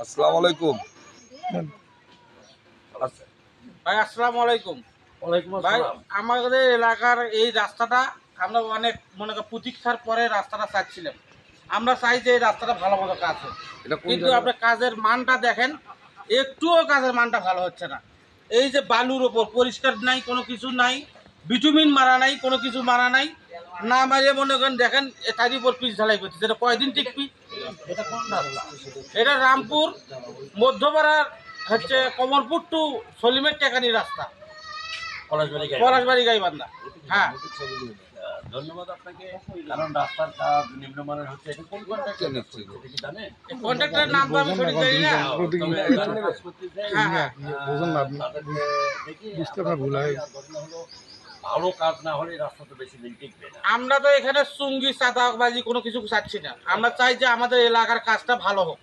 আসসালামু আলাইকুম। ভাই আসসালামু আলাইকুম। ওয়ালাইকুম ভাই আসসালাম। আমাদের এলাকার এই রাস্তাটা আমরা অনেক মনে করেন প্রতীক্ষার পরে রাস্তাটা চাচ্ছিলাম। আমরা চাই যে এই রাস্তাটা ভালো মতো কাজ হোক, এটা কোন কিন্তু জায়গা? আপনি কাজের মানটা দেখেন, একটুও কাজের মানটা ভালো হচ্ছে না। এই যে বালুর ওপর পরিষ্কার নাই, কোনো কিছু নাই, বিটুমিন মারা নাই, কোনো কিছু মারা নাই, না মারিয়ে মনে করেন দেখেন তার উপর পিচ ঢালাই করছে, যেটা কয়দিন টিকবি। এটা কোন রাস্তা? এটা রামপুর মধ্যপাড়ার হচ্ছে কমলপুর টু সলিমের টেকানি রাস্তা, পলাশবাড়ি গাড়ি। পলাশবাড়ি গাইবান্ধা। হ্যাঁ, ধন্যবাদ আপনাকে। কারণ রাস্তার কাজ নিম্নমানের হচ্ছে। এটা কোন কন্ট্রাক্টর নিচ্ছে? এটা কি জানেন? কন্ট্রাক্টরের নাম তো আমি সঠিক জানি না। তবে যারা কাজ করতে যায়, হ্যাঁ, হ্যাঁ। তাদেরকে দেখি বুঝতে আপনার ভুল হয়। ঘটনা হলো, ভালো কাজ না হলে রাস্তা তো বেশি দিন টিকবে না। আমরা তো এখানে চুঙ্গি চাঁদাবাজি কোনো কিছু চাচ্ছি না, আমরা চাই যে আমাদের এলাকার কাজটা ভালো হোক।